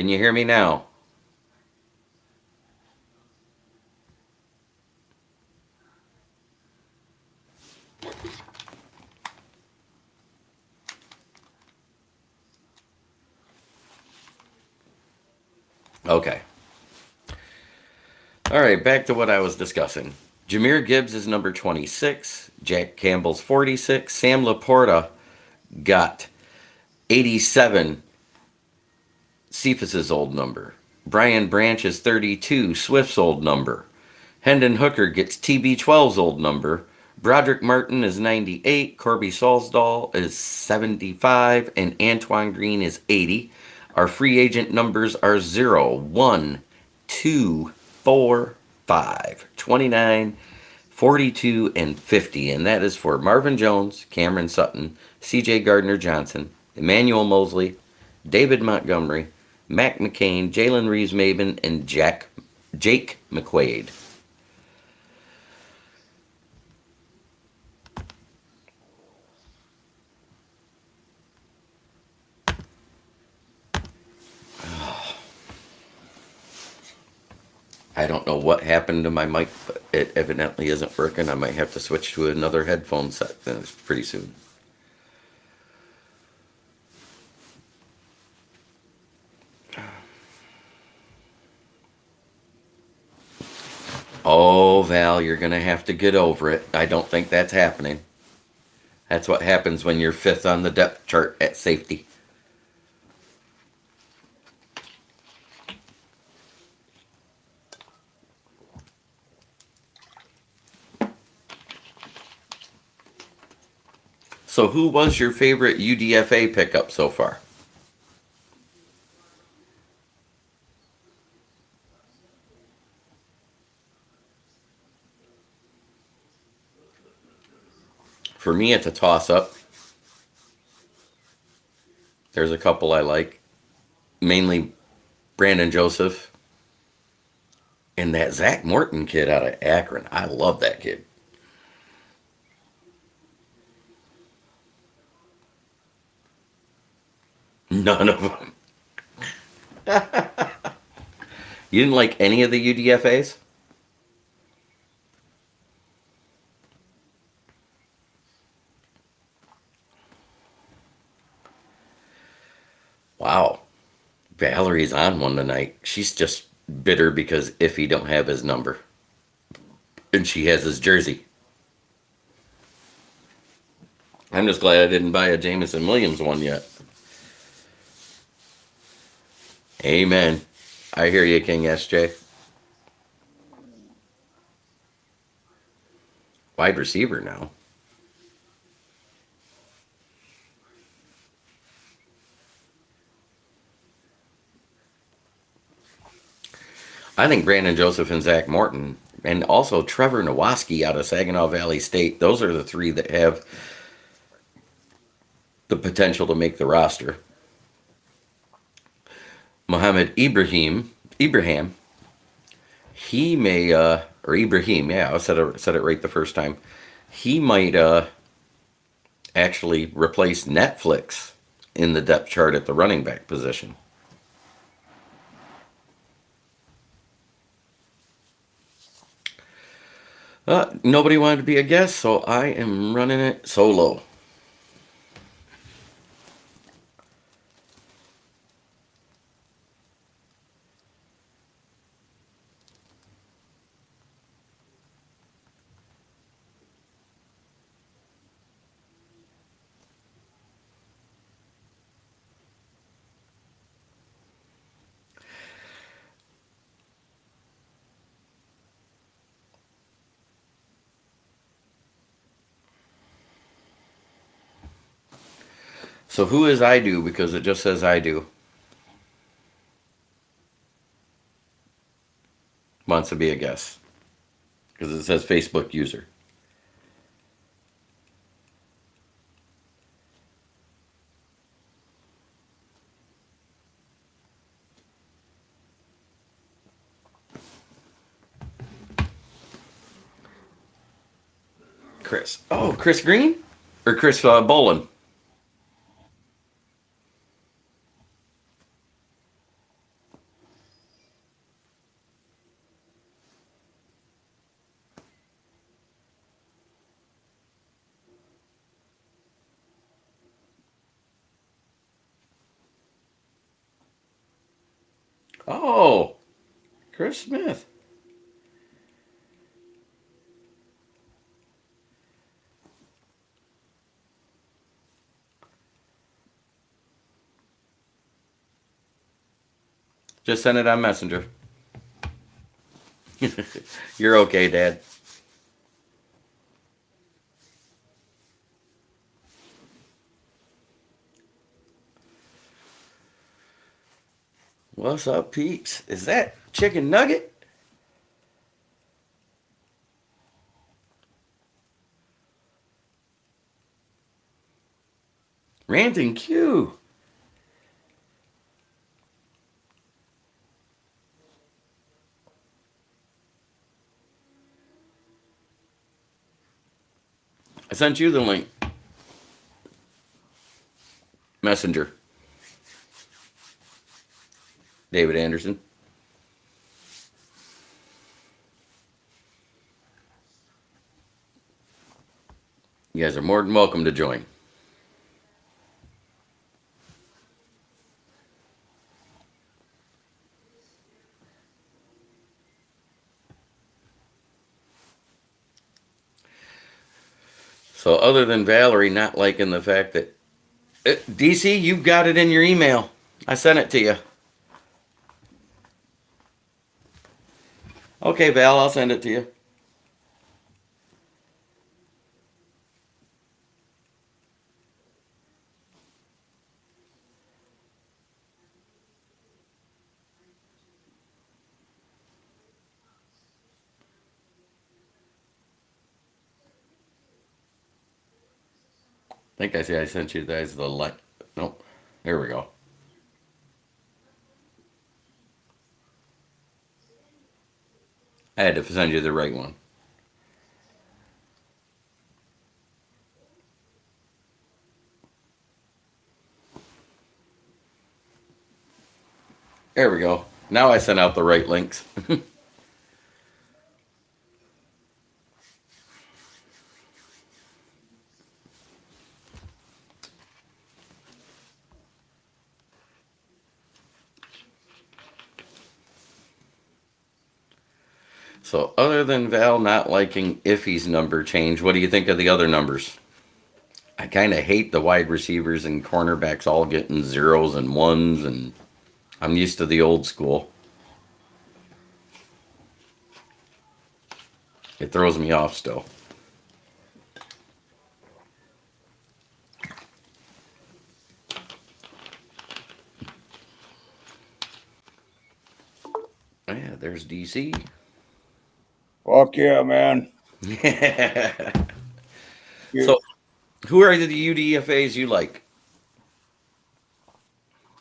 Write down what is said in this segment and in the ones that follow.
Can you hear me now? Okay. All right, back to what I was discussing. Jameer Gibbs is number 26. Jack Campbell's 46. Sam Laporta got 87, Cephas's old number. Brian Branch is 32, Swift's old number. Hendon Hooker gets TB12's old number. Broderick Martin is 98. Corby Salsdall is 75. And Antoine Green is 80. Our free agent numbers are 0, 1, 2, 4, 5, 29, 42, and 50. And that is for Marvin Jones, Cameron Sutton, CJ Gardner-Johnson, Emmanuel Mosley, David Montgomery, Mac McCain, Jalen Reeves-Maben, and Jake McQuaid. I don't know what happened to my mic, but it evidently isn't working. I might have to switch to another headphone set pretty soon. Oh, Val, you're going to have to get over it. I don't think that's happening. That's what happens when you're fifth on the depth chart at safety. So who was your favorite UDFA pickup so far? For me, it's a toss-up. There's a couple I like. Mainly Brandon Joseph. And that Zach Morton kid out of Akron. I love that kid. None of them. You didn't like any of the UDFAs? Wow. Valerie's on one tonight. She's just bitter because Iffy don't have his number. And she has his jersey. I'm just glad I didn't buy a Jameson Williams one yet. Amen. I hear you, King SJ. Wide receiver now. I think Brandon Joseph and Zach Morton, and also Trevor Nowaski out of Saginaw Valley State, those are the three that have the potential to make the roster. Mohammed Ibrahim, he may, or Ibrahim, yeah, I said it right the first time. He might actually replace Netflix in the depth chart at the running back position. Nobody wanted to be a guest, so I am running it solo. So who is I do? Because it just says I do. Wants to be a guest. Because it says Facebook user. Chris. Oh, Chris Green? Or Chris Bolin? Oh, Chris Smith. Just send it on Messenger. You're okay, Dad. What's up, peeps? Is that chicken nugget? Ranting Q. I sent you the link. Messenger. David Anderson. You guys are more than welcome to join. So, other than Valerie not liking the fact that DC, you got it in your email. I sent it to you. Okay, Val, I'll send it to you. I think I say I sent you guys the link. Nope. There we go. I had to send you the right one. There we go. Now I sent out the right links. So, other than Val not liking Iffy's number change, what do you think of the other numbers? I kind of hate the wide receivers and cornerbacks all getting zeros and ones, and I'm used to the old school. It throws me off still. Yeah, there's DC. Fuck yeah, man. So, who are the UDFAs you like?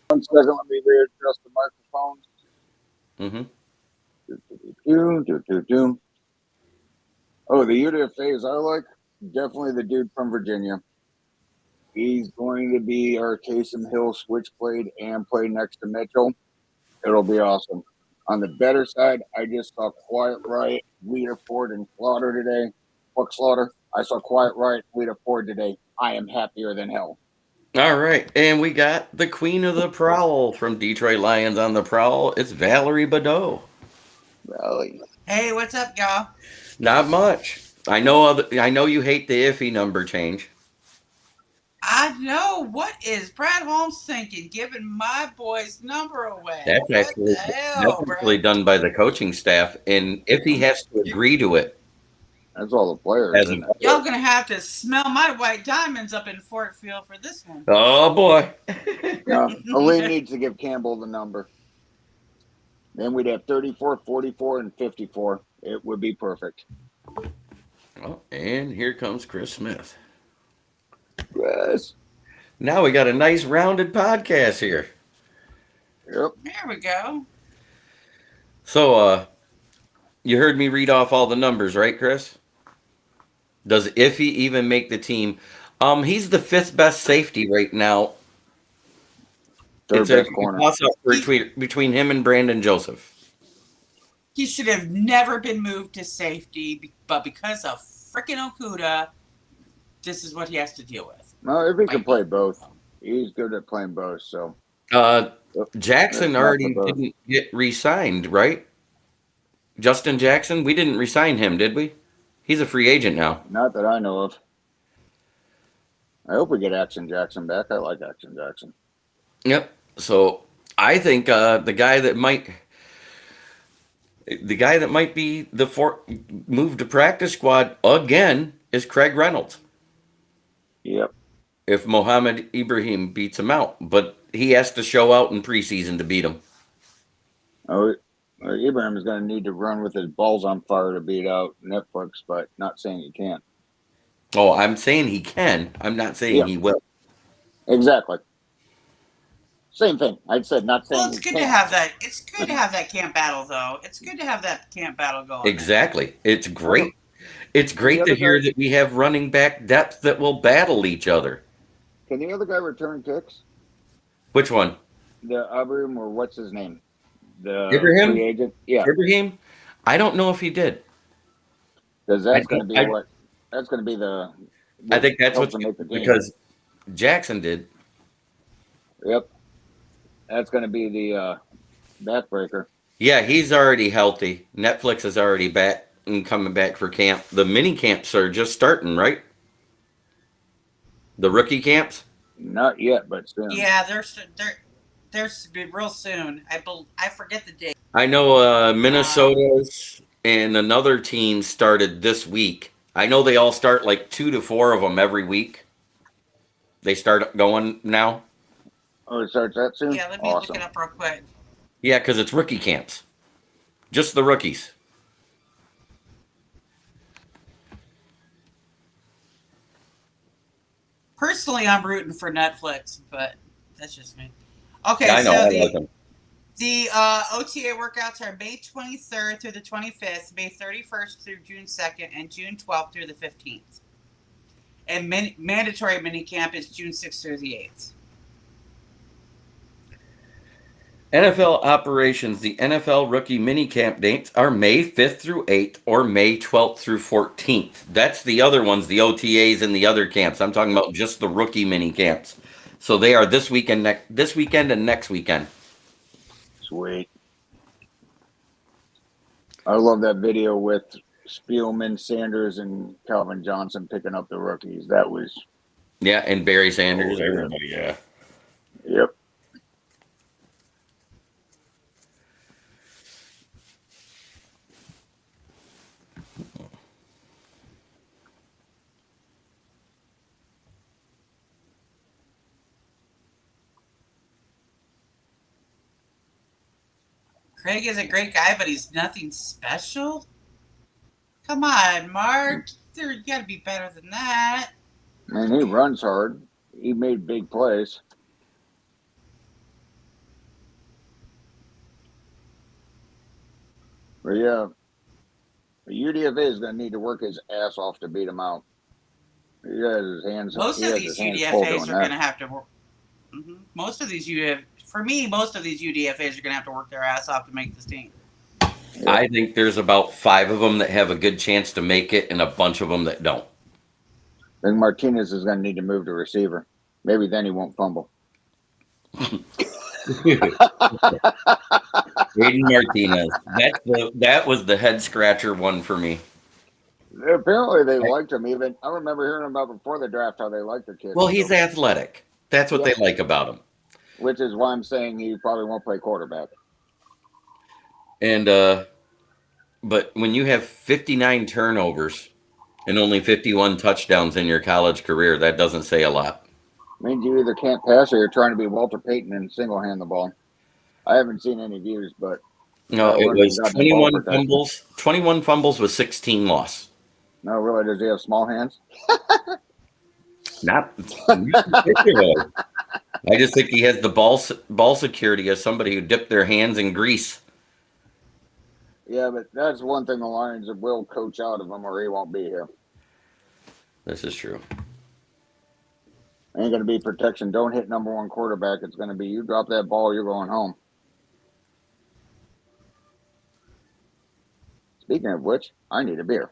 1 second, let me readjust the microphone. Mm-hmm. Oh, the UDFAs I like, definitely the dude from Virginia. He's going to be our Taysom Hill switchblade and play next to Mitchell. It'll be awesome. On the better side, I just saw Quiet Riot, Lita Ford, and Slaughter today. Fuck Slaughter. I saw Quiet Riot, Lita Ford today. I am happier than hell. All right, and we got the Queen of the Prowl from Detroit Lions on the Prowl. It's Valerie Badeau. Really? Hey, what's up, y'all? Not much. I know you hate the Iffy number change. I know. What is Brad Holmes thinking, giving my boy's number away? That's What the actually that's hell, actually Brad? done by the coaching staff, and Iffy has to agree to it. That's all the players, As isn't a it? Y'all gonna have to smell my white diamonds up in Fort Field for this one. oh boy. No, Elaine needs to give Campbell the number. Then we'd have 34, 44, and 54. It would be perfect. Oh, and here comes Chris Smith. Yes. Now we got a nice rounded podcast here. Yep. There we go. So, you heard me read off all the numbers, right, Chris? Does Iffy even make the team? He's the fifth best safety right now. Third It's a best corner. toss up between him and Brandon Joseph. He should have never been moved to safety, but because of freaking Okuda, this is what he has to deal with. No, if he can play both, he's good at playing both. So Uh, Yep, Jackson that's not the already best. didn't get re-signed, right? Justin Jackson, we didn't re-sign him, did we? He's a free agent now. Not that I know of. I hope we get Action Jackson back. I like Action Jackson. Yep. So I think the guy that might be move to practice squad again is Craig Reynolds Yep. if Mohamed Ibrahim beats him out, but he has to show out in preseason to beat him. Oh, Ibrahim is going to need to run with his balls on fire to beat out Netflix, but not saying he can't. Oh, I'm saying he can. I'm not saying Yeah, he will. exactly. Same thing. I said not Well, saying it's he good to can't. have that. It's good to have that camp battle, though. It's good to have that camp battle going there. Exactly. It's great. It's Can the great to other hear guy that we have running back depth that will battle each other. return kicks? Which one? The Ibrahim or what's his name? The free Ibrahim? agent? Yeah, Ibrahim? I don't know if he did. because I that's going to don't. be what that's going to be the I what think that's helps what's him make the team. because Jackson did. Yep, that's going to be the backbreaker. Yeah, he's already healthy. Netflix is already back and coming back for camp. The mini camps are just starting, right? The rookie camps. Not yet, but soon. Yeah, they're real soon. I forget the date. I know Um, Minnesota's and another team started this week. I know they all start like 2 to 4 of them every week. They start going now. Oh, it starts that soon? yeah, let me look it Awesome. up real quick. Yeah, because it's rookie camps. Just the rookies. Personally, I'm rooting for Netflix, but that's just me. Okay, Yeah, I know. so I like them. the OTA workouts are May 23rd through the 25th, May 31st through June 2nd, and June 12th through the 15th. And mandatory mini camp is June 6th through the 8th. NFL operations. The NFL rookie minicamp dates are May 5th through 8th or May 12th through 14th. That's the other ones, the OTAs and the other camps. I'm talking about just the rookie mini camps. So they are this weekend, this weekend, and next weekend. Sweet. I love that video with Spielman, Sanders, and Calvin Johnson picking up the rookies. That was Yeah, and Barry Sanders, oh yeah. everybody. Yeah. Yep. Craig is a great guy, but he's nothing special. Come on, Mark. You got to be better than that. And he runs hard. He made big plays. But yeah, the UDFA is going to need to work his ass off to beat him out. He has his hands. Most He of has these his hands full UDFAs doing are going that. to have to work. Most of these for me, most of these UDFAs are going to have to work their ass off to make this team. Yep. I think there's about 5 of them that have a good chance to make it and a bunch of them that don't. I think Martinez is going to need to move to receiver. Maybe then he won't fumble. Aiden Martinez. That was the head scratcher one for me. Apparently they liked him. Even I remember hearing about before the draft how they liked the kid. Well, he's athletic. That's what Yep. they like about him. Which is why I'm saying he probably won't play quarterback. And but when you have 59 turnovers and only 51 touchdowns in your college career, that doesn't say a lot. Means you either can't pass or you're trying to be Walter Payton and single hand the ball. I haven't seen any views, but No, it learn some was goddamn ball 21 protection. fumbles, 21 fumbles with 16 loss. No, really, does he have small hands? Not particularly. I just think he has the ball security as somebody who dipped their hands in grease. Yeah, but that's one thing the Lions will coach out of him or he won't be here. This is true. Ain't going to be protection. Don't hit number one quarterback. It's going to be you drop that ball, you're going home. Speaking of which, I need a beer.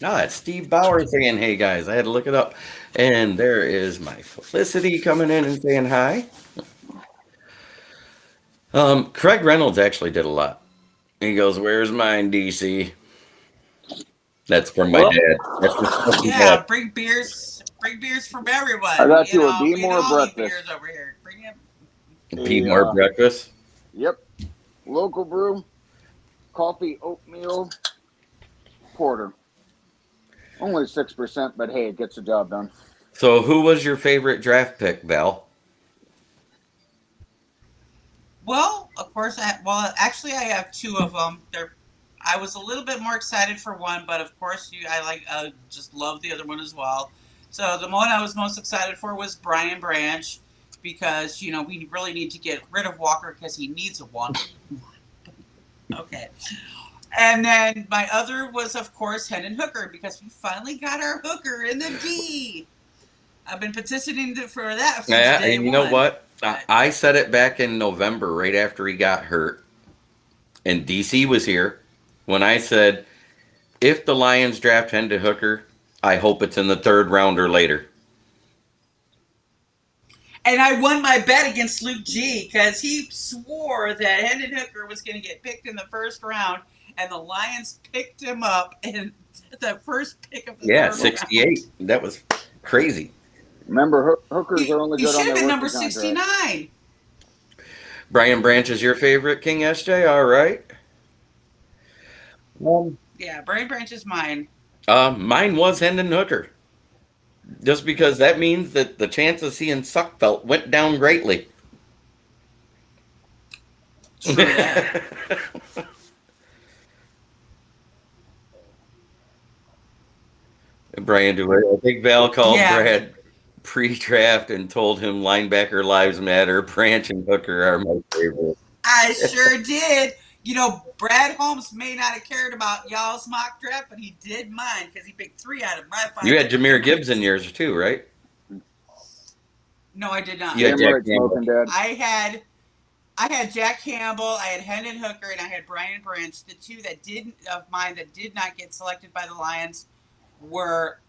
Ah, it's Steve Bauer saying, "Hey guys," I had to look it up, and there is my Felicity coming in and saying hi. Craig Reynolds actually did a lot. He goes, "Where's mine, DC?" That's from my Well, dad. That's from my Yeah, dad. bring beers. Bring beers from everyone. I got You you a know, B we can more all need breakfast. beers over here. Bring it. Be A more breakfast. yep, local brew, coffee, oatmeal, porter. Only 6%, but hey, it gets the job done. So, who was your favorite draft pick, Val? Well, of course, actually, I have two of them. I was a little bit more excited for one, but of course, I just love the other one as well. So the one I was most excited for was Brian Branch, because we really need to get rid of Walker because he needs a one. Okay. And then my other was, of course, Hendon Hooker, because we finally got our hooker in the D. I've been petitioning for that since Yeah, day and you know one. what? But I said it back in November, right after he got hurt, and DC was here, when I said, if the Lions draft Hendon Hooker, I hope it's in the third round or later. And I won my bet against Luke G because he swore that Hendon Hooker was going to get picked in the first round, and the Lions picked him up in the first pick of the Yeah, third round. 68. That was crazy. Remember, hookers are only He good on should have their been rookie number contract. 69. Brian Branch is your favorite, King SJ? All right. Yeah, Brian Branch is mine. Mine was Hendon Hooker. Just because that means that the chance of seeing Suckfelt went down greatly. True that. Brian DeWitt, I think Val called Yeah, Brad pre-draft and told him linebacker lives matter. Branch and Hooker are my favorite. I sure did. Brad Holmes may not have cared about y'all's mock draft, but he did mine because he picked 3 out of my 5 You had picks. Jameer Gibbs in yours too, right? No, I did not. You had Damn Jack right, Campbell. Smokin' Dad. I had Jack Campbell, I had Hendon Hooker, and I had Brian Branch. The two that did not get selected by the Lions were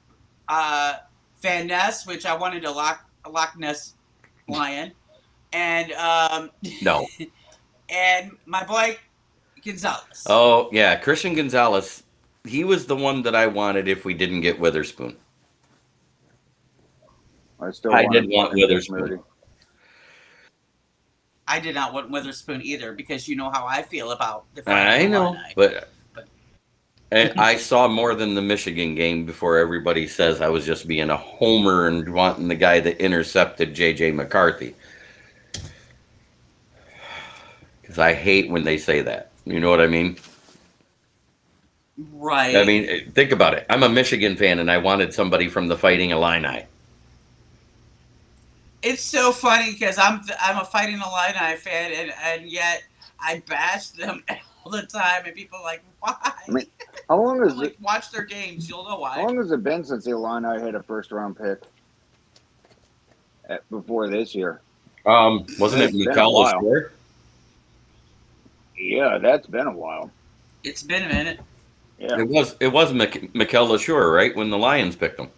Van Ness, which I wanted a Loch Ness lion, and No. and my boy Gonzalez. Oh, yeah. Christian Gonzalez. He was the one that I wanted if we didn't get Witherspoon. I still I want did him want fucking Witherspoon. Moody. I did not want Witherspoon either because you know how I feel about the I know, Illini. but and I saw more than the Michigan game before everybody says I was just being a homer and wanting the guy that intercepted J.J. McCarthy. Because I hate when they say that. You know what I mean? Right. I mean, think about it. I'm a Michigan fan, and I wanted somebody from the Fighting Illini. It's so funny because I'm a Fighting Illini fan, and yet I bash them all the time, and people are like, why? I mean, how long is it? Watch their games, you'll know why. How long has it been since the Illini had a first-round pick? Before this year. Wasn't it It's been a Mikel while. Lafleur? Yeah, that's been a while. It's been a minute. Yeah. It was Mikel Lafleur, right? When the Lions picked him.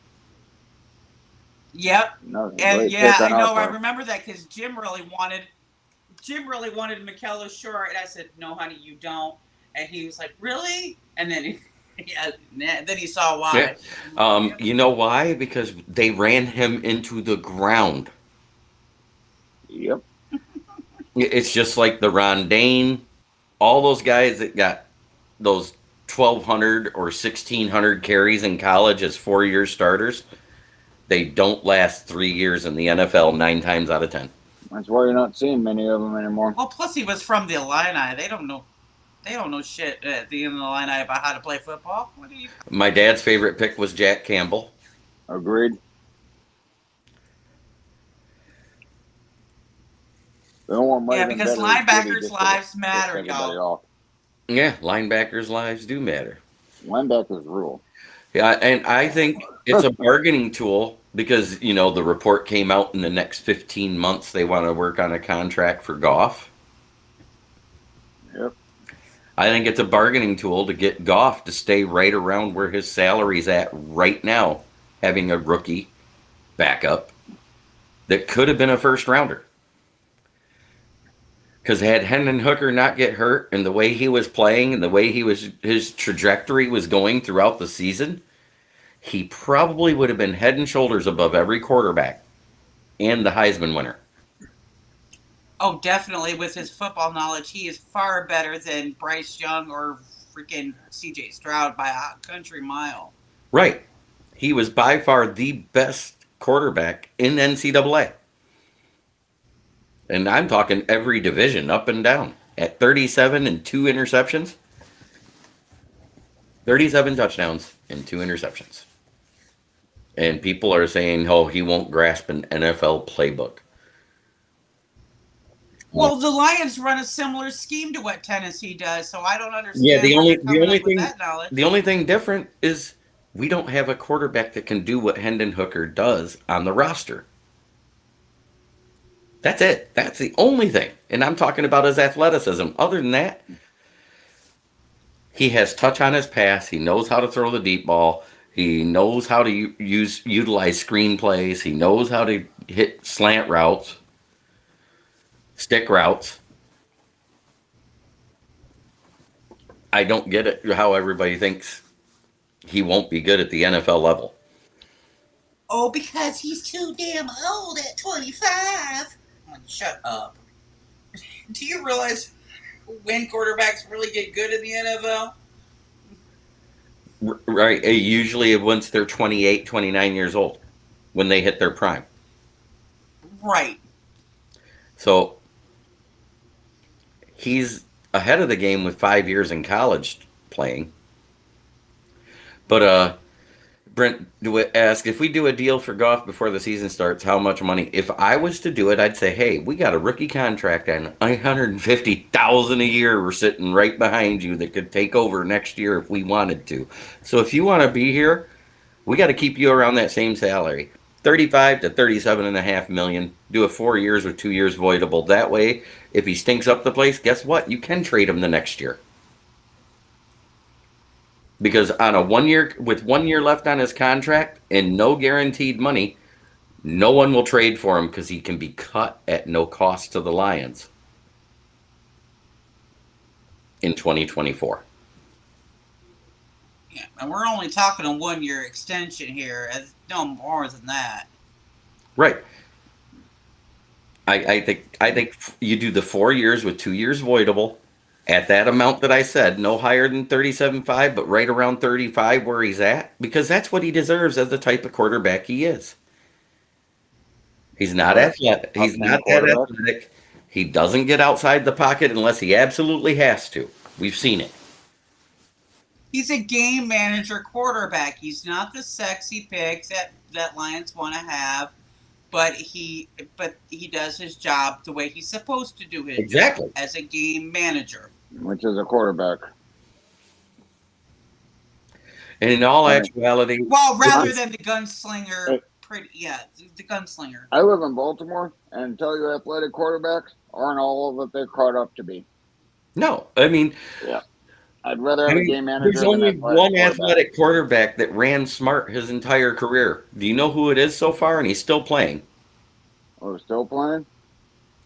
Yep. No, And great yeah, pick I on our know. I part. remember that because Jim really wanted Mikel Shore, and I said, "No, honey, you don't." And he was like, "Really?" And then, then he saw why. Yeah. You know why? Because they ran him into the ground. Yep. It's just like the Rondane, all those guys that got those 1,200 or 1,600 carries in college as 4-year starters. They don't last 3 years in the NFL 9 times out of 10. That's why you're not seeing many of them anymore. Well, plus he was from the Illini. They don't know shit at the end of the Illini about how to play football. What do you? My dad's favorite pick was Jack Campbell. Agreed. They don't want Yeah, Marvin because better at Giddy linebackers' just lives to matter, piss everybody y'all. off. Yeah, linebackers' lives do matter. Linebackers rule. Yeah, and I think it's a bargaining tool because, the report came out in the next 15 months they want to work on a contract for Goff. Yep. I think it's a bargaining tool to get Goff to stay right around where his salary's at right now, having a rookie backup that could have been a first rounder. Because had Hendon Hooker not get hurt and the way he was playing and the way his trajectory was going throughout the season, he probably would have been head and shoulders above every quarterback and the Heisman winner. Oh, definitely. With his football knowledge, he is far better than Bryce Young or freaking C.J. Stroud by a country mile. Right. He was by far the best quarterback in NCAA. And I'm talking every division up and down. At 37 and 2 interceptions, 37 touchdowns and 2 interceptions. And people are saying, oh, he won't grasp an NFL playbook. Well, the Lions run a similar scheme to what Tennessee does, so I don't understand Yeah, where they're coming up with that knowledge. the only thing different is we don't have a quarterback that can do what Hendon Hooker does on the roster. That's it. That's the only thing. And I'm talking about his athleticism. Other than that, he has touch on his pass. He knows how to throw the deep ball. He knows how to utilize screen plays. He knows how to hit slant routes, stick routes. I don't get it how everybody thinks he won't be good at the NFL level. Oh, because he's too damn old at 25. Oh, shut up. Do you realize when quarterbacks really get good in the NFL? Right. Usually once they're 28, 29 years old when they hit their prime. Right. So he's ahead of the game with 5 years in college playing. But Brent ask if we do a deal for Goff before the season starts, how much money? If I was to do it, I'd say, hey, we got a rookie contract and $150,000 a year. We're sitting right behind you that could take over next year if we wanted to. So if you want to be here, we got to keep you around that same salary, 35 to 37.5 million. Do it 4 years with 2 years voidable. That way, if he stinks up the place, guess what? You can trade him the next year. Because on a 1 year with 1 year left on his contract and no guaranteed money, no one will trade for him because he can be cut at no cost to the Lions in 2024. Yeah, and we're only talking a 1 year extension here, no more than that. Right. I think you do the 4 years with 2 years voidable at that amount that I said, no higher than 37.5, but right around 35 where he's at, because that's what he deserves as the type of quarterback he is. He's not athletic. He's not that athletic. He doesn't get outside the pocket unless he absolutely has to. We've seen it. He's a game manager quarterback. He's not the sexy pick that Lions want to have, but he does his job the way he's supposed to do his job as a game manager. Which is a quarterback. And in all actuality, well, rather than the gunslinger, the gunslinger. I live in Baltimore, and tell you athletic quarterbacks aren't all that they're caught up to be. No, I mean, yeah, I'd rather have a game manager. There's only one athletic quarterback that ran smart his entire career. Do you know who it is so far? And he's still playing. Oh, still playing?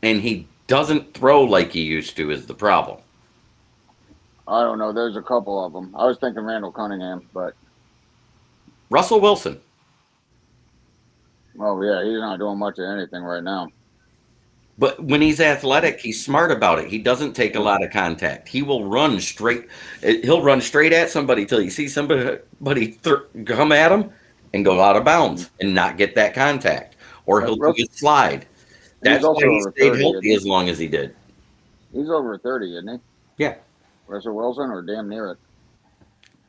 And he doesn't throw like he used to is the problem. I don't know. There's a couple of them. I was thinking Randall Cunningham, but Russell Wilson. Oh, yeah, he's not doing much of anything right now. But when he's athletic, he's smart about it. He doesn't take a lot of contact. He will run straight. He'll run straight at somebody till you see somebody come at him and go out of bounds and not get that contact. Or he'll do a slide. That's why he stayed healthy as long as he did. He's over 30, isn't he? Yeah. Russell Wilson, or damn near it?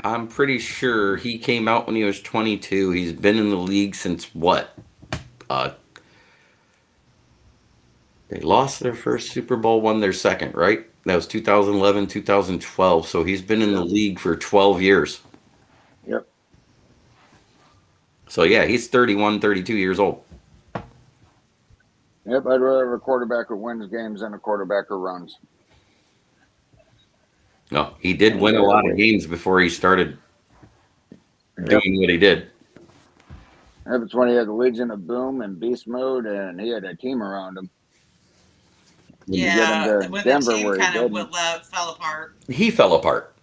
I'm pretty sure he came out when he was 22. He's been in the league since what? They lost their first Super Bowl, won their second, right? That was 2011, 2012. So he's been in the league for 12 years. Yep. So yeah, he's 31, 32 years old. Yep. I'd rather have a quarterback who wins games than a quarterback who runs. No, he did win a lot of games before he started doing what he did. That's when he had the Legion of Boom and Beast Mode, and he had a team around him. Yeah, when the Denver, team where kind of fell apart. He fell apart.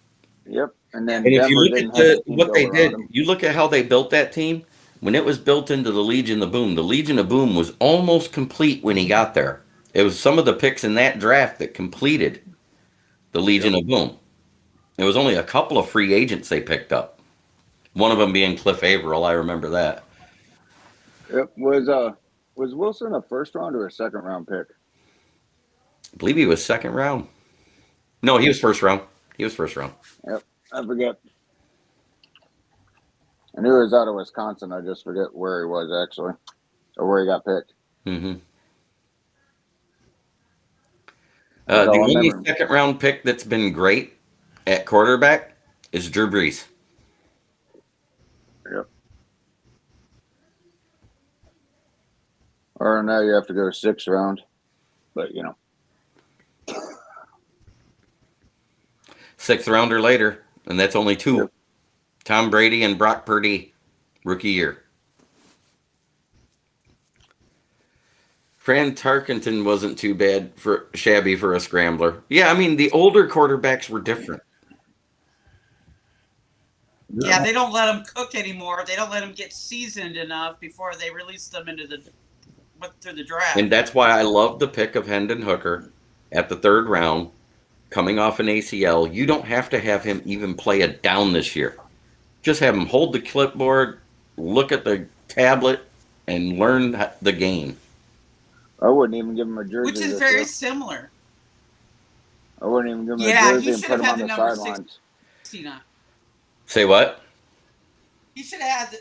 Yep. And then And if you Denver look didn't at what they did, you look at how they built that team. When it was built into the Legion of Boom was almost complete when he got there. It was some of the picks in that draft that completed the Legion of Boom. There was only a couple of free agents they picked up. One of them being Cliff Averill. I remember that. Yep. Was Wilson a first round or a second round pick? I believe he was second round. No, he was first round. Yep. I forget. I knew he was out of Wisconsin. I just forget where he was actually, or where he got picked. Mm-hmm. The only second round pick that's been great at quarterback is Drew Brees. Yep. Or now you have to go sixth round, but you know. Sixth rounder later, and that's only two. Yep. Tom Brady and Brock Purdy, rookie year. Fran Tarkenton wasn't too shabby for a scrambler. Yeah, I mean, the older quarterbacks were different. Yeah, they don't let them cook anymore. They don't let them get seasoned enough before they release them through the draft. And that's why I love the pick of Hendon Hooker at the third round, coming off an ACL. You don't have to have him even play a down this year. Just have him hold the clipboard, look at the tablet, and learn the game. I wouldn't even give him a jersey. Which is very similar. I wouldn't even give him a jersey and put him on the sidelines. 69. Say what? He should have had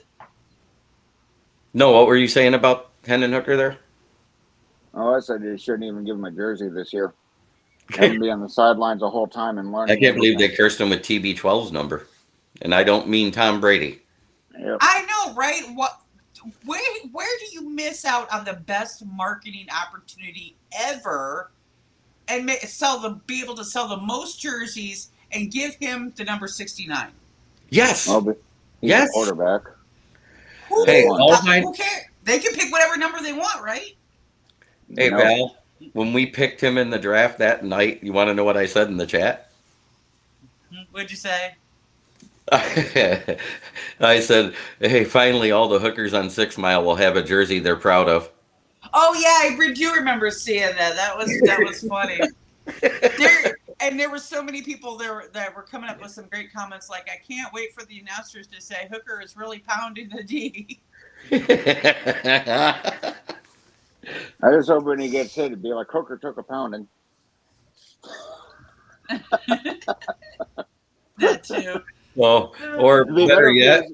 No, what were you saying about Hendon Hooker there? Oh, I said you shouldn't even give him a jersey this year. Have him be on the sidelines the whole time and learning. I can't believe they cursed him with TB12's number. And I don't mean Tom Brady. Yep. I know, right? Where do you miss out on the best marketing opportunity ever and be able to sell the most jerseys and give him the number 69? Yes. Yes. Quarterback. Who cares? They can pick whatever number they want, right? Hey, Val, when we picked him in the draft that night, you want to know what I said in the chat? What'd you say? I said, hey, finally all the hookers on 6 Mile will have a jersey they're proud of. Oh, yeah, I do remember seeing that. That was funny. There were so many people there that were coming up with some great comments like, I can't wait for the announcers to say Hooker is really pounding the D. I just hope when he gets hit, it'd be like Hooker took a pounding. That too. Well, or better yet,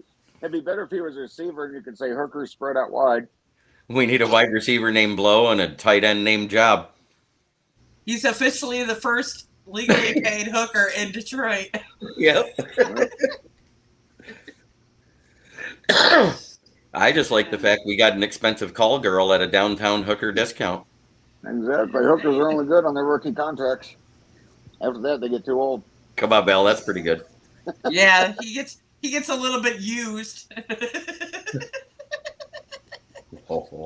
it'd be better if he was a receiver and you could say Hooker spread out wide. We need a wide receiver named Blow and a tight end named Job. He's officially the first legally paid hooker in Detroit. Yep. I just like the fact we got an expensive call girl at a downtown hooker discount. Exactly. Hookers are only good on their rookie contracts. After that, they get too old. Come on, Bell. That's pretty good. Yeah, he gets a little bit used.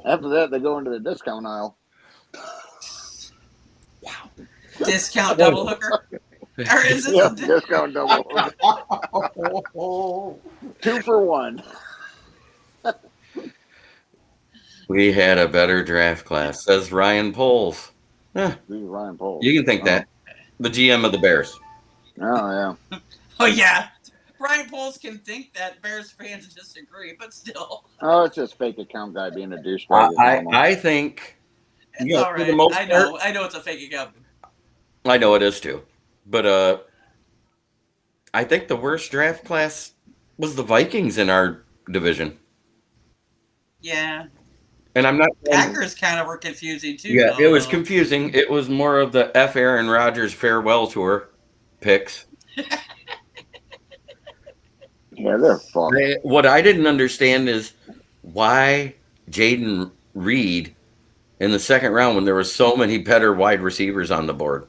After that, they go into the discount aisle. Wow. Discount double hooker? Or is this discount double hooker. 2 for 1. We had a better draft class, says Ryan Poles. Ryan Poles. You can think that. The GM of the Bears. Oh, yeah. Oh, yeah. Ryan Poles can think that. Bears fans disagree, but still. Oh, it's just fake account guy being a douchebag. I think. It's all right. I know it's a fake account. I know it is too. But I think the worst draft class was the Vikings in our division. Yeah. And I'm not. Packers kind of were confusing too. Yeah, though, it was though. confusing. It was more of the F. Aaron Rodgers farewell tour picks. Yeah, they're fucked. What I didn't understand is why Jaden Reed in the second round when there were so many better wide receivers on the board.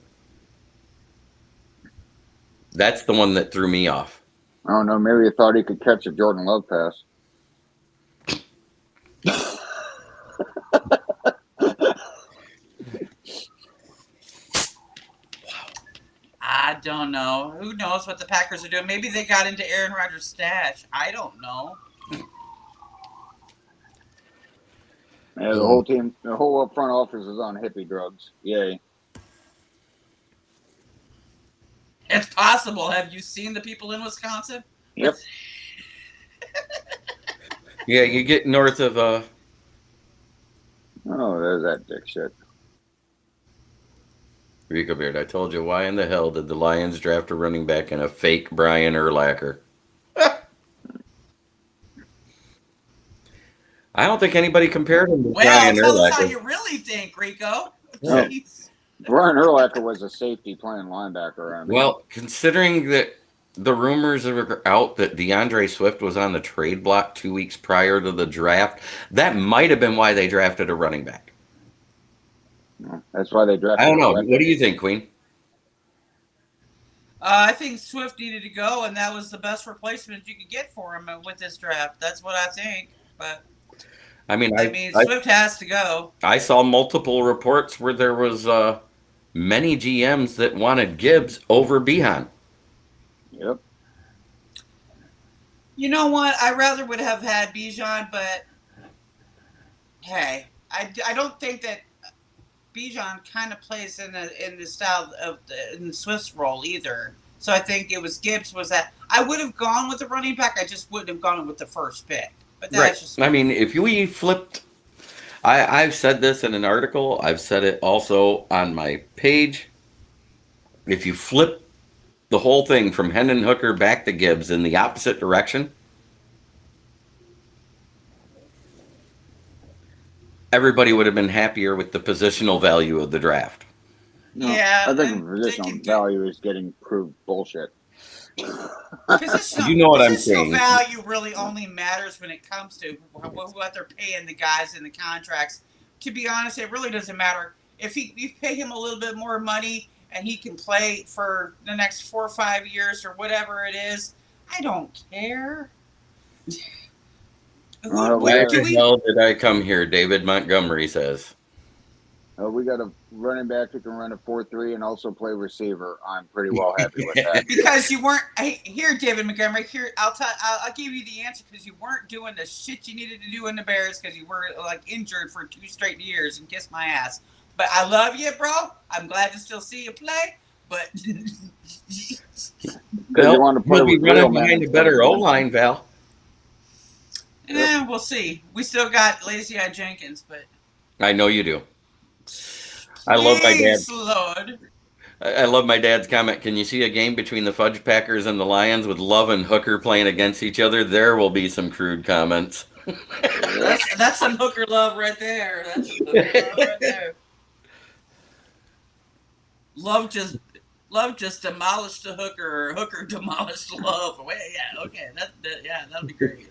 That's the one that threw me off. I don't know. Maybe he thought he could catch a Jordan Love pass. I don't know. Who knows what the Packers are doing? Maybe they got into Aaron Rodgers' stash. I don't know. Yeah, the whole team, the whole front office is on hippie drugs. Yay. It's possible. Have you seen the people in Wisconsin? Yep. Yeah, you get north of Oh, there's that dick shit. Rico Beard. I told you, why in the hell did the Lions draft a running back and a fake Brian Urlacher? I don't think anybody compared him to Brian Tell us how Urlacher. you really think, Rico. No. Jeez. Brian Urlacher was a safety playing linebacker. Well, considering that the rumors are out that DeAndre Swift was on the trade block 2 weeks prior to the draft, that might have been why they drafted a running back. That's why they drafted. I don't know. What do you think, Queen? I think Swift needed to go, and that was the best replacement you could get for him with this draft. That's what I think. But I mean, Swift has to go. I saw multiple reports where there was many GMs that wanted Gibbs over Behan. Yep. You know what? I rather would have had Bijan, but hey, I don't think that Bijan kind of plays in the style of in Swift's role either. So I think it was Gibbs was that I would have gone with the running back. I just wouldn't have gone with the first pick. But that's just. I mean, if we flipped, I've said this in an article. I've said it also on my page. If you flip the whole thing from Hendon Hooker back to Gibbs in the opposite direction, everybody would have been happier with the positional value of the draft. No, Yeah, I think the positional value is getting proved bullshit. Positional, you know what I'm saying. Value really only matters when it comes to what they're paying the guys in the contracts. To be honest, it really doesn't matter. If you pay him a little bit more money and he can play for the next 4 or 5 years or whatever it is, I don't care. Why the hell did I come here? David Montgomery says. We got a running back who can run a 4-3 and also play receiver. I'm pretty well happy with that. Because you weren't here, David Montgomery. Here, I'll give you the answer because you weren't doing the shit you needed to do in the Bears because you were like injured for 2 straight years and kiss my ass. But I love you, bro. I'm glad to still see you play. But you want to play we'll be running behind a better O-line, Val. We'll see. We still got Lazy Eye Jenkins, but I know you do. I love my dad. Lord. I love my dad's comment. Can you see a game between the Fudge Packers and the Lions with Love and Hooker playing against each other? There will be some crude comments. That's some Hooker love right there. That's some Hooker love right there. Love just demolished the Hooker, or Hooker demolished Love. Well, yeah, okay, that'll be great.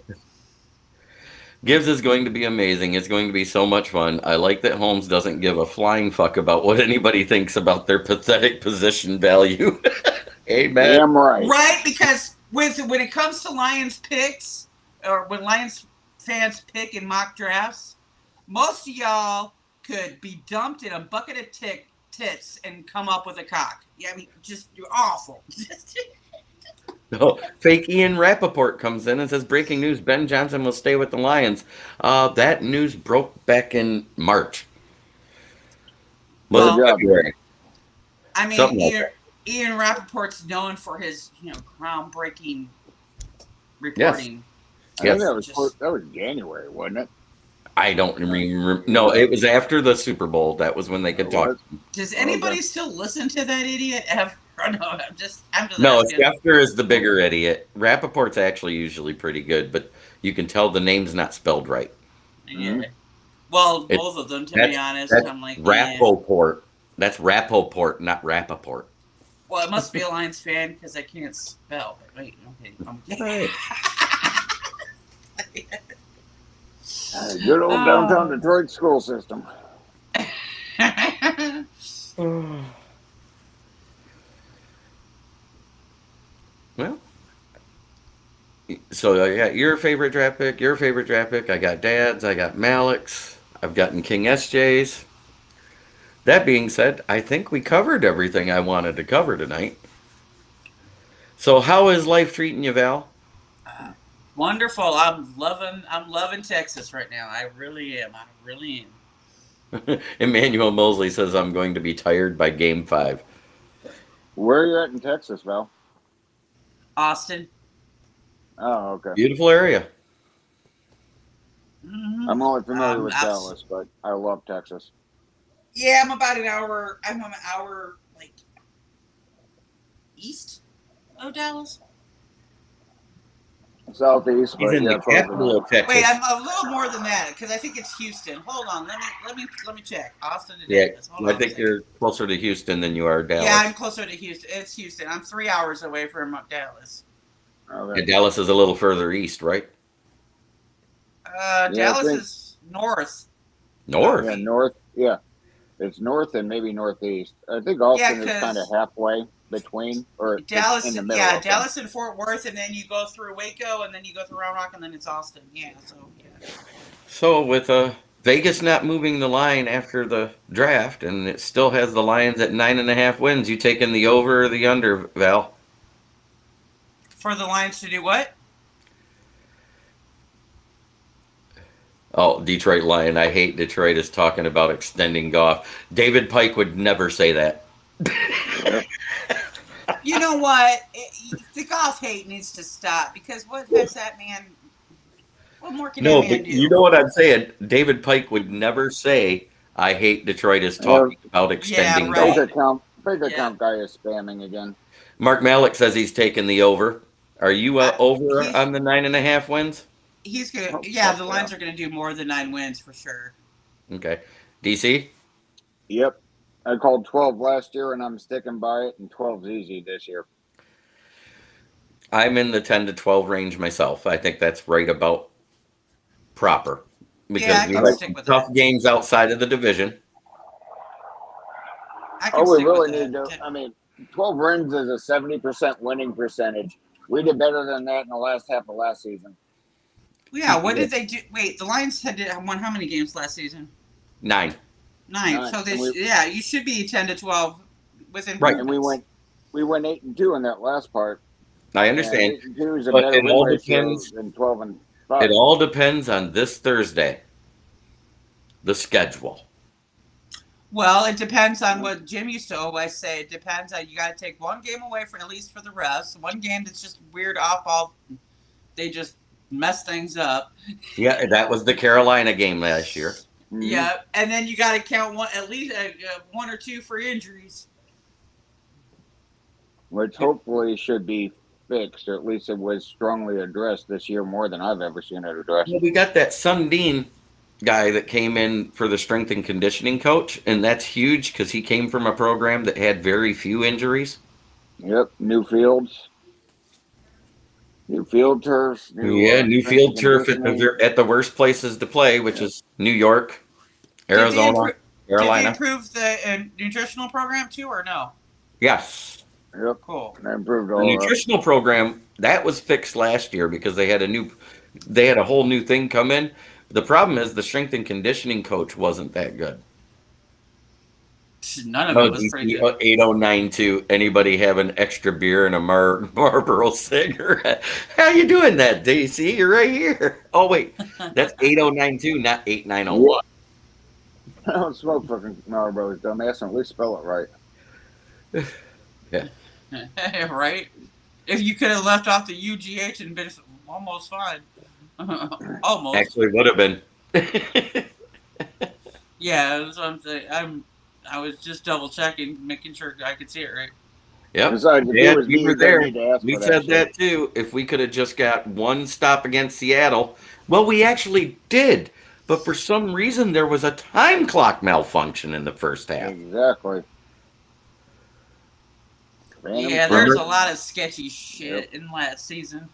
Gibbs is going to be amazing. It's going to be so much fun. I like that Holmes doesn't give a flying fuck about what anybody thinks about their pathetic position value. Amen. Damn right. Right, because when it comes to Lions picks, or when Lions fans pick in mock drafts, most of y'all could be dumped in a bucket of tits and come up with a cock. Yeah, I mean, just you're awful. Oh, fake Ian Rappaport comes in and says, breaking news, Ben Johnson will stay with the Lions. That news broke back in March. February. I mean, Ian Rappaport's known for his, groundbreaking reporting. Yes. I think that was January, wasn't it? I don't remember. No, it was after the Super Bowl. That was when they could talk. Does anybody still listen to that idiot ever? No, I'm just no, Schefter is the bigger idiot. Rappaport's actually usually pretty good, but you can tell the name's not spelled right. Yeah. Well, It, both of them, to be that's honest. that's I'm like, eh. Rappoport. That's Rappoport, not Rappaport. Well, it must be a Lions fan because I can't spell. Wait, okay. Right. Good old downtown Detroit school system. Well, so yeah, your favorite draft pick, your favorite draft pick. I got Dad's, I got Malik's, I've gotten King SJ's. That being said, I think we covered everything I wanted to cover tonight. So how is life treating you, Val? Wonderful. I'm loving Texas right now. I really am. I really am. Emmanuel Mosley says I'm going to be tired by game 5. Where are you at in Texas, Val? Austin. Oh, okay. Beautiful area. Mm-hmm. I'm only familiar with Dallas, but I love Texas. Yeah, I'm about an hour. I'm an hour like east of Dallas. Southeast, He's but in yeah, the capital of Texas. Wait, I'm a little more than that because I think it's Houston. Hold on, let me check. Austin to Yeah, Dallas. Hold I on think you're closer to Houston than you are Dallas. Yeah, I'm closer to Houston. It's Houston. I'm 3 hours away from Dallas. Okay. Yeah, Dallas is a little further east, right? Dallas is north. North. Yeah, north. Yeah, it's north and maybe northeast. I think Austin is kind of halfway between, or Dallas. in the middle. Yeah, Dallas and Fort Worth, and then you go through Waco, and then you go through Round Rock, and then it's Austin. Yeah. So yeah. So with Vegas not moving the line after the draft, and it still has the Lions at 9.5 wins, you taking the over or the under, Val? For the Lions to do what? Oh, Detroit Lion. I hate Detroit is talking about extending Goff. David Pike would never say that. You know what? The Goff hate needs to stop because what has that man? What more can that man do? You know what I'm saying? David Pike would never say, "I hate Detroit is talking about extending right. Goff." Fake account guy is spamming again. Mark Malik says he's taking the over. Are you over on the 9.5 wins? He's gonna. Yeah, the Lions are gonna do more than 9 wins for sure. Okay, DC. Yep, I called 12 last year, and I'm sticking by it. And 12's easy this year. I'm in the 10 to 12 range myself. I think that's right about proper because we have tough games outside of the division. We really need to. I mean, 12 wins is a 70% winning percentage. We did better than that in the last half of last season. Yeah, what did they do? Wait, the Lions had won how many games last season? 9. So you should be 10 to 12 within. Right, and we went 8-2 in that last part. I understand. 8-2 is a better win ratio than 12 and 5. It all depends on this Thursday. The schedule. Well, it depends on what Jim used to always say. It depends on you got to take one game away for at least for the rest. One game that's just weird off ball. They just mess things up. Yeah, that was the Carolina game last year. Mm-hmm. Yeah, and then you got to count at least 1 or 2 for injuries, which hopefully should be fixed, or at least it was strongly addressed this year more than I've ever seen it addressed. Well, we got that Sundin guy that came in for the strength and conditioning coach, and that's huge because he came from a program that had very few injuries. Yep, new fields. New field turf. New field turf at the worst places to play, which is New York, Arizona, Carolina. Did they improve the nutritional program too, or no? Yes. Yep. Cool. They improved all the nutritional program that was fixed last year because they had a whole new thing come in. The problem is the strength and conditioning coach wasn't that good. None of it was pretty good. 8092. Anybody have an extra beer and a Marlboro cigarette? How you doing that, DC? You're right here. Oh, wait. That's 8092, not 8901. I don't smoke fucking Marlboros, dumbass. At least spell it right. Yeah. Right? If you could have left off the UGH and been almost fine. Almost. Actually would have been. Yeah, that's what I'm saying. I was just double checking, making sure I could see it right. Yep. Besides, we were there. We said that too. If we could have just got one stop against Seattle. Well, we actually did. but for some reason there was a time clock malfunction in the first half. Exactly. Random Yeah, crap. there's a lot of sketchy shit in last season.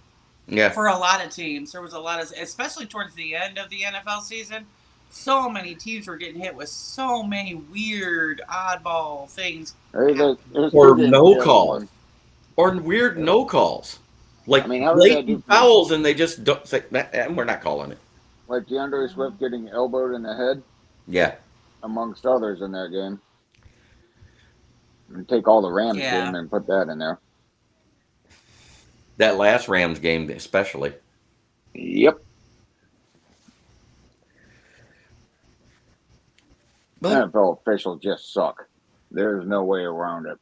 Yeah. For a lot of teams, there was a lot of, especially towards the end of the NFL season, so many teams were getting hit with so many weird, oddball things. There's Or two games no the other calls. one. Or weird no calls. Like I mean, how did that blatant dude- fouls, and they just don't say, we're not calling it. Like DeAndre Swift getting elbowed in the head, Yeah. amongst others in that game. And take all the Rams Yeah. game and put that in there. That last Rams game, especially. Yep. But, NFL officials just suck. There's no way around it.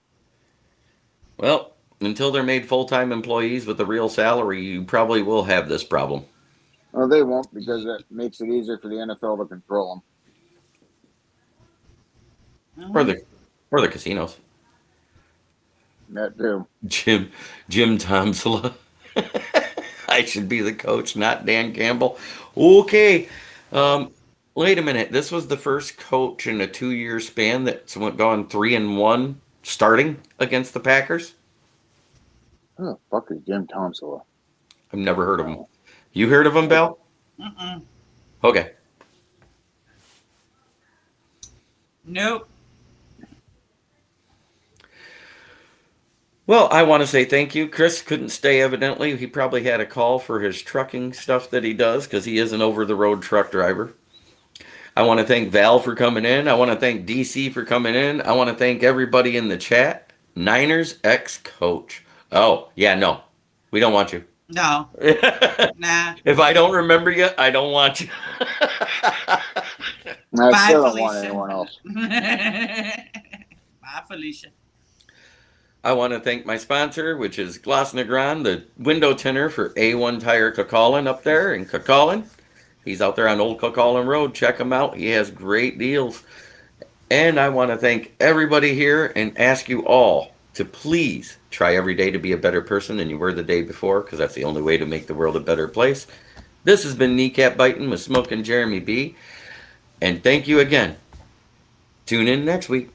well, until they're made full time employees with a real salary, you probably will have this problem. Well, they won't because it makes it easier for the NFL to control them. Or the casinos. That too. Jim Tomsula. I should be the coach, not Dan Campbell. Okay. Wait a minute. This was the first coach in a 2-year span that's gone 3-1 starting against the Packers. Who the fuck is Jim Tomsula? I've never heard of him. You heard of him, Belle? Mm-mm. Okay. Nope. Well, I want to say thank you. Chris couldn't stay, evidently. He probably had a call for his trucking stuff that he does because he is an over-the-road truck driver. I want to thank Val for coming in. I want to thank DC for coming in. I want to thank everybody in the chat. Niners ex-coach. Oh, yeah, no. We don't want you. No. Nah. If I don't remember you, I don't want you. I Bye, still don't want Felicia. anyone else. Bye, Felicia. I want to thank my sponsor, which is Gloss Negron, the window tinner for A1 Tire Cuckollin up there in Cuckollin. He's out there on Old Cuckollin Road. Check him out. He has great deals. And I want to thank everybody here and ask you all to please try every day to be a better person than you were the day before, because that's the only way to make the world a better place. This has been Kneecap Biting with Smokin' Jeremy B. And thank you again. Tune in next week.